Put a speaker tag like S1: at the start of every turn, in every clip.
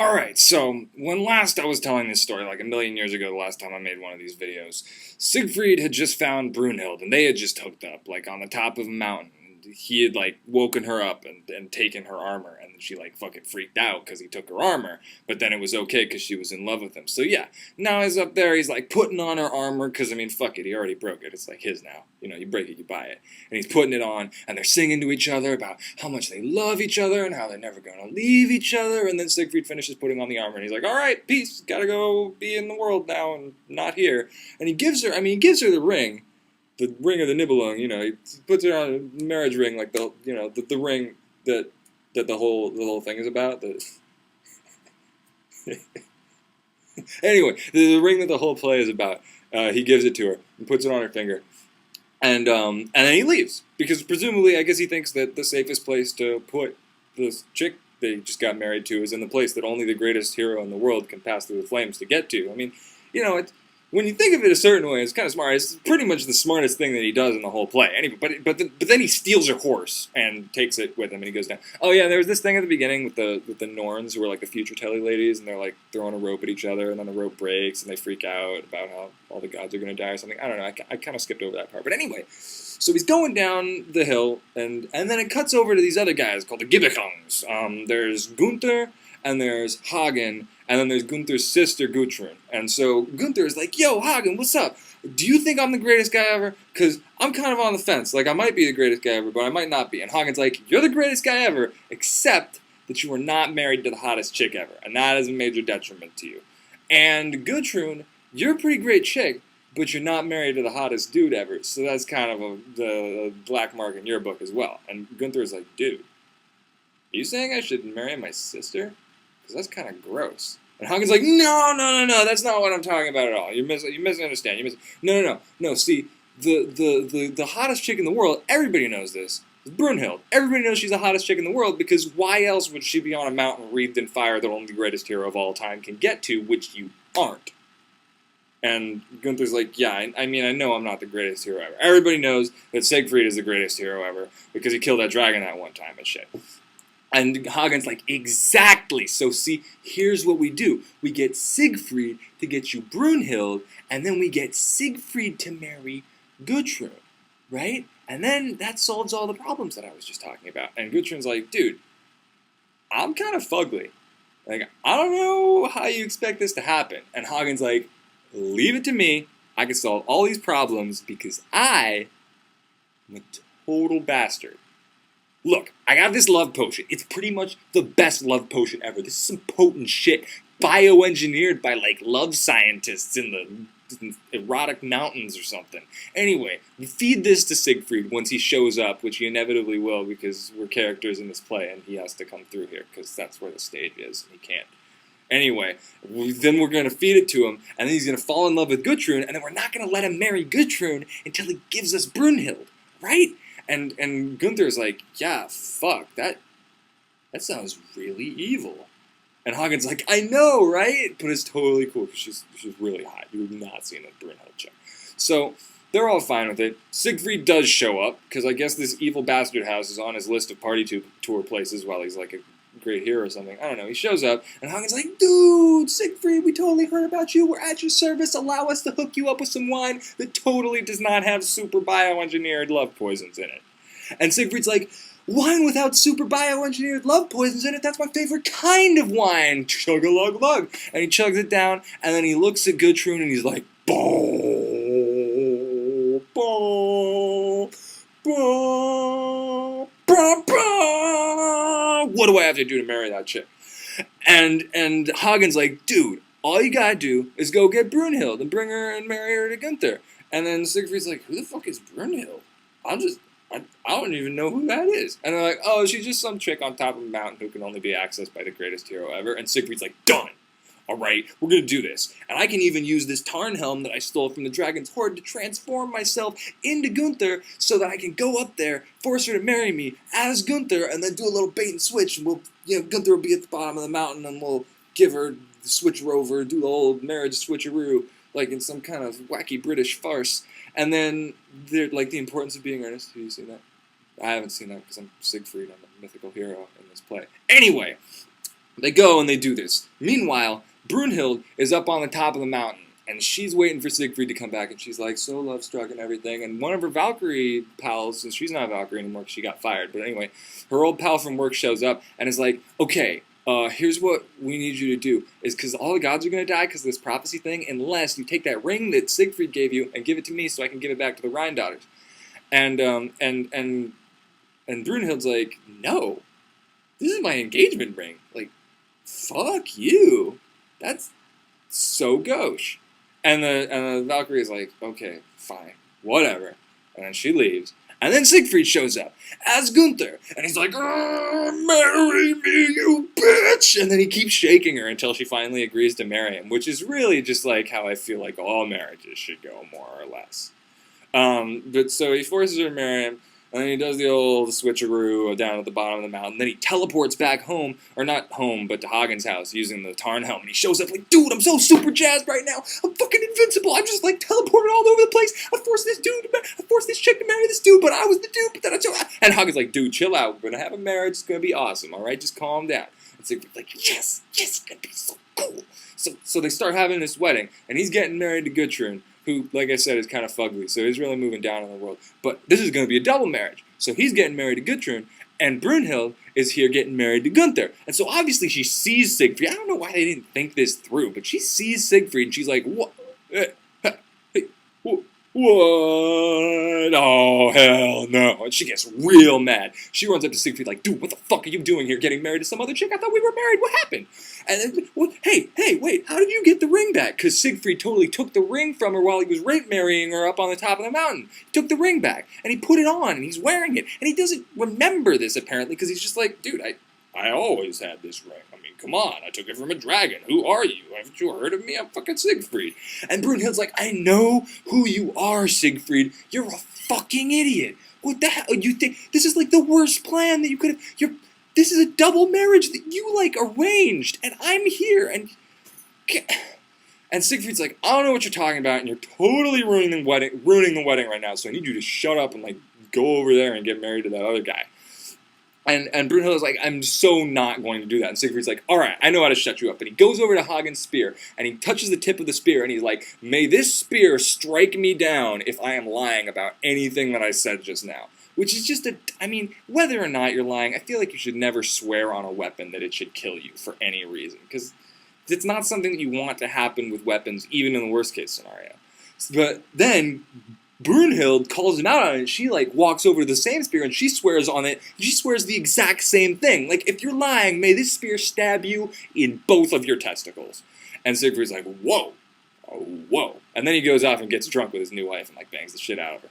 S1: Alright, so when last I was telling this story, like a million years ago, the last time I made one of these videos, Siegfried had just found Brunhild, and they had just hooked up, like on the top of a mountain. He had like woken her up and taken her armor, and she like fucking freaked out because he took her armor, but then it was okay because she was in love with him. So yeah, now he's up there, he's like putting on her armor, because I mean, fuck it, he already broke it, it's like his now. You know, you break it, you buy it. And he's putting it on, and they're singing to each other about how much they love each other and how they're never gonna leave each other, and then Siegfried finishes putting on the armor, and he's like, alright, peace, gotta go be in the world now, and not here. And he gives her, he gives her the ring of the Nibelung, you know, he puts her on a marriage ring, like the ring that the whole thing is about. Anyway, the ring that the whole play is about. He gives it to her and puts it on her finger, and then he leaves because presumably, I guess he thinks that the safest place to put this chick they just got married to is in the place that only the greatest hero in the world can pass through the flames to get to. I mean, you know, when you think of it a certain way, it's kind of smart. It's pretty much the smartest thing that he does in the whole play. Anyway, but then he steals her horse and takes it with him, and he goes down. Oh yeah, there was this thing at the beginning with the Norns, who were like the future telly ladies, and they're like throwing a rope at each other, and then the rope breaks, and they freak out about how all the gods are going to die or something. I don't know. I kind of skipped over that part. But anyway, so he's going down the hill, and then it cuts over to these other guys called the Gibbecungs. There's Gunther, and there's Hagen, and then there's Gunther's sister, Gudrun. And so Gunther is like, yo, Hagen, what's up? Do you think I'm the greatest guy ever? Because I'm kind of on the fence. Like, I might be the greatest guy ever, but I might not be. And Hagen's like, you're the greatest guy ever, except that you are not married to the hottest chick ever. And that is a major detriment to you. And Gudrun, you're a pretty great chick, but you're not married to the hottest dude ever. So that's kind of the black mark in your book as well. And Gunther is like, dude, are you saying I should marry my sister? Because that's kind of gross. And Hagen's like, no, that's not what I'm talking about at all. You misunderstand. No. See, the hottest chick in the world, everybody knows this, is Brunhild. Everybody knows she's the hottest chick in the world, because why else would she be on a mountain wreathed in fire that only the greatest hero of all time can get to, which you aren't? And Gunther's like, yeah, I mean, I know I'm not the greatest hero ever. Everybody knows that Siegfried is the greatest hero ever, because he killed that dragon that one time and shit. And Hagen's like, exactly. So see, here's what we do. We get Siegfried to get you Brunhild, and then we get Siegfried to marry Gudrun, right? And then that solves all the problems that I was just talking about. And Gudrun's like, dude, I'm kind of fugly. Like, I don't know how you expect this to happen. And Hagen's like, leave it to me. I can solve all these problems because I am a total bastard. Look, I got this love potion. It's pretty much the best love potion ever. This is some potent shit, bioengineered by, like, love scientists in the erotic mountains or something. Anyway, we feed this to Siegfried once he shows up, which he inevitably will because we're characters in this play and he has to come through here because that's where the stage is and he can't. Anyway, then we're going to feed it to him, and then he's going to fall in love with Gudrun, and then we're not going to let him marry Gudrun until he gives us Brunhild, right? And Gunther's like, yeah, fuck, that sounds really evil. And Hagen's like, I know, right? But it's totally cool because she's really hot. You have not seen a Brunhild chick. So they're all fine with it. Siegfried does show up because I guess this evil bastard house is on his list of party tour places while he's like a great hero or something. I don't know. He shows up, and Hagen's like, dude, Siegfried, we totally heard about you. We're at your service. Allow us to hook you up with some wine that totally does not have super bioengineered love poisons in it. And Siegfried's like, wine without super bioengineered love poisons in it? That's my favorite kind of wine. Chug-a-lug-lug. And he chugs it down, and then he looks at Gudrun, and he's like, boom, boom, boom, boom, boom. What do I have to do to marry that chick? And Hagen's like, dude, all you gotta do is go get Brunhild and bring her and marry her to Gunther. And then Siegfried's like, who the fuck is Brunhild? I don't even know who that is. And they're like, oh, she's just some chick on top of a mountain who can only be accessed by the greatest hero ever. And Siegfried's like, done. All right, we're going to do this. And I can even use this Tarn helm that I stole from the dragon's hoard to transform myself into Gunther so that I can go up there, force her to marry me as Gunther, and then do a little bait and switch. And Gunther will be at the bottom of the mountain, and we'll give her the switch rover, do the whole marriage switcheroo, like in some kind of wacky British farce. And then, like, the importance of being earnest. Have you seen that? I haven't seen that because I'm Siegfried. I'm a mythical hero in this play. Anyway, They go and they do this. Meanwhile, Brunhild is up on the top of the mountain, and she's waiting for Siegfried to come back, and she's like so love-struck and everything. And one of her Valkyrie pals, and she's not a Valkyrie anymore because she got fired, but anyway, her old pal from work shows up and is like, okay, here's what we need you to do, is because all the gods are going to die because of this prophecy thing, unless you take that ring that Siegfried gave you and give it to me so I can give it back to the Rhine daughters. And Brunhild's like, no, this is my engagement ring. Like, fuck you. That's so gauche. And the Valkyrie is like, okay, fine, whatever. And then she leaves. And then Siegfried shows up as Gunther. And he's like, marry me, you bitch! And then he keeps shaking her until she finally agrees to marry him, which is really just like how I feel like all marriages should go, more or less. But so he forces her to marry him. And then he does the old switcheroo down at the bottom of the mountain. Then he teleports back home, or not home, but to Hagen's house using the Tarn helm. And he shows up like, dude, I'm so super jazzed right now. I'm fucking invincible. I'm just like teleporting all over the place. I forced this chick to marry this dude, but I was the dude. But then and Hagen's like, dude, chill out. We're gonna have a marriage. It's gonna be awesome. All right, just calm down. And so he's like, yes, it's gonna be so cool. So they start having this wedding, and he's getting married to Gudrun, who, like I said, is kind of fugly, so he's really moving down in the world. But this is going to be a double marriage. So he's getting married to Gudrun, and Brunhild is here getting married to Gunther. And so obviously she sees Siegfried. I don't know why they didn't think this through, but she sees Siegfried, and she's like, what? What? Oh, hell no. And she gets real mad. She runs up to Siegfried like, dude, what the fuck are you doing here getting married to some other chick? I thought we were married. What happened? And then, hey, wait, how did you get the ring back? Because Siegfried totally took the ring from her while he was rape marrying her up on the top of the mountain. He took the ring back, and he put it on, and he's wearing it. And he doesn't remember this, apparently, because he's just like, dude, I always had this ring. I mean, come on, I took it from a dragon. Who are you? Haven't you heard of me? I'm fucking Siegfried. And Brunhild's like, I know who you are, Siegfried. You're a fucking idiot. What the hell? You think this is like the worst plan that you could have? This is a double marriage that you like arranged, and I'm here, and Siegfried's like, I don't know what you're talking about, and you're totally ruining the wedding right now. So I need you to shut up and like go over there and get married to that other guy. And Brunhild's like, I'm so not going to do that. And Siegfried's like, all right, I know how to shut you up. And he goes over to Hagen's spear, and he touches the tip of the spear, and he's like, may this spear strike me down if I am lying about anything that I said just now. Which is just I mean, whether or not you're lying, I feel like you should never swear on a weapon that it should kill you for any reason. Because it's not something that you want to happen with weapons, even in the worst case scenario. But then Brunhild calls him out on it. She like walks over to the same spear and she swears on it. She swears the exact same thing. Like, if you're lying, may this spear stab you in both of your testicles. And Siegfried's like, whoa. Oh, whoa. And then he goes off and gets drunk with his new wife and like bangs the shit out of her.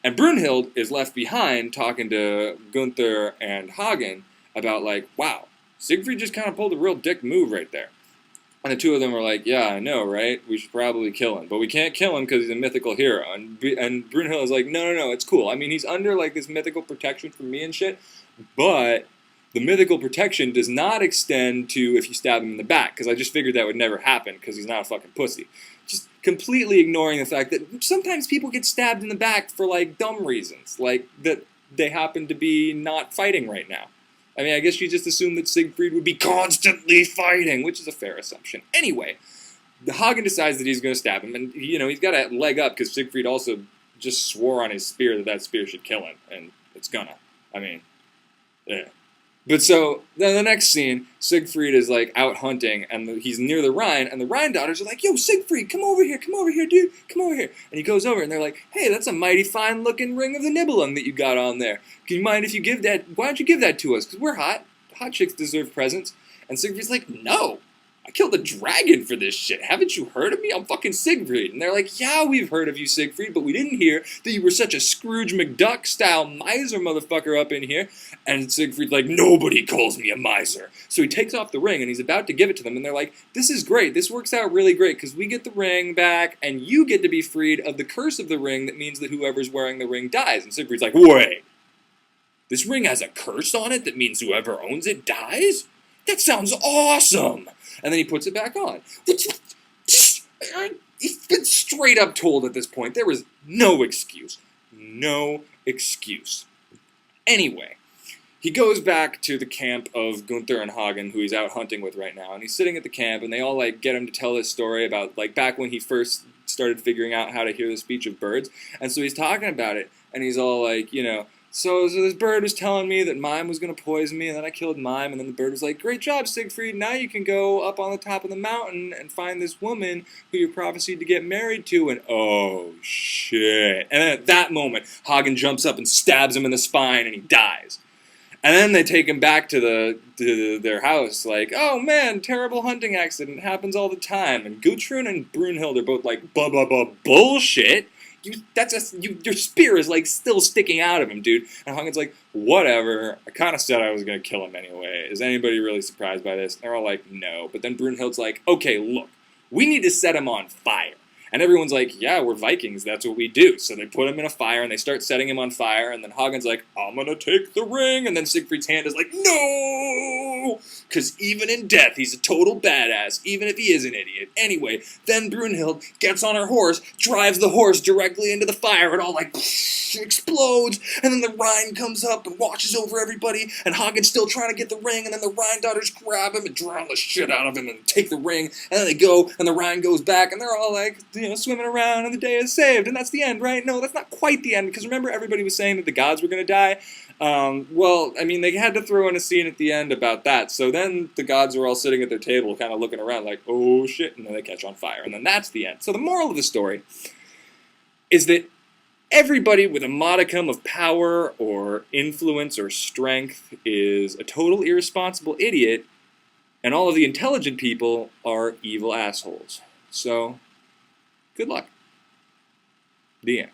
S1: And Brunhild is left behind talking to Gunther and Hagen about like, wow, Siegfried just kind of pulled a real dick move right there. And the two of them are like, yeah, I know, right? We should probably kill him. But we can't kill him because he's a mythical hero. And Brunhild is like, no, it's cool. I mean, he's under like this mythical protection from me and shit. But the mythical protection does not extend to if you stab him in the back. Because I just figured that would never happen because he's not a fucking pussy. Just completely ignoring the fact that sometimes people get stabbed in the back for like dumb reasons. Like that they happen to be not fighting right now. I mean, I guess you just assume that Siegfried would be constantly fighting, which is a fair assumption. Anyway, Hagen decides that he's going to stab him, and, you know, he's got a leg up because Siegfried also just swore on his spear that spear should kill him, and it's gonna. I mean, yeah. But so, then the next scene, Siegfried is, like, out hunting, and he's near the Rhine, and the Rhine daughters are like, yo, Siegfried, come over here, dude, come over here. And he goes over, and they're like, hey, that's a mighty fine-looking ring of the Nibelung that you got on there. Can you mind if you give that, why don't you give that to us? Because we're hot. Hot chicks deserve presents. And Siegfried's like, no, I killed a dragon for this shit. Haven't you heard of me? I'm fucking Siegfried. And they're like, yeah, we've heard of you, Siegfried, but we didn't hear that you were such a Scrooge McDuck-style miser motherfucker up in here. And Siegfried's like, nobody calls me a miser. So he takes off the ring, and he's about to give it to them, and they're like, this is great. This works out really great, because we get the ring back, and you get to be freed of the curse of the ring that means that whoever's wearing the ring dies. And Siegfried's like, wait, this ring has a curse on it that means whoever owns it dies? That sounds awesome! And then he puts it back on. He's been straight up told at this point. There was no excuse. No excuse. Anyway, he goes back to the camp of Gunther and Hagen, who he's out hunting with right now, and he's sitting at the camp, and they all like get him to tell this story about like back when he first started figuring out how to hear the speech of birds, and so he's talking about it, and he's all like, you know, so this bird was telling me that Mime was going to poison me, and then I killed Mime, and then the bird was like, great job, Siegfried, now you can go up on the top of the mountain and find this woman who you prophesied to get married to, and oh, shit. And then at that moment, Hagen jumps up and stabs him in the spine, and he dies. And then they take him back to their house, like, oh man, terrible hunting accident, happens all the time. And Gudrun and Brunhild are both like, bullshit. Your spear is like still sticking out of him, dude. And Hagen's like, whatever. I kind of said I was gonna kill him anyway. Is anybody really surprised by this? And they're all like, no. But then Brunhild's like, okay, look, we need to set him on fire. And everyone's like, yeah, we're Vikings, that's what we do. So they put him in a fire, and they start setting him on fire, and then Hagen's like, I'm gonna take the ring, and then Siegfried's hand is like, no! Because even in death, he's a total badass, even if he is an idiot. Anyway, then Brunhild gets on her horse, drives the horse directly into the fire, it all like, explodes, and then the Rhine comes up and washes over everybody, and Hagen's still trying to get the ring, and then the Rhine daughters grab him and drown the shit out of him and take the ring, and then they go, and the Rhine goes back, and they're all like, you know, swimming around, and the day is saved, and that's the end, right? No, that's not quite the end, because remember everybody was saying that the gods were going to die? Well, I mean, they had to throw in a scene at the end about that, so then the gods are all sitting at their table kind of looking around like, oh shit, and then they catch on fire, and then that's the end. So the moral of the story is that everybody with a modicum of power or influence or strength is a total irresponsible idiot, and all of the intelligent people are evil assholes. So, good luck. The end.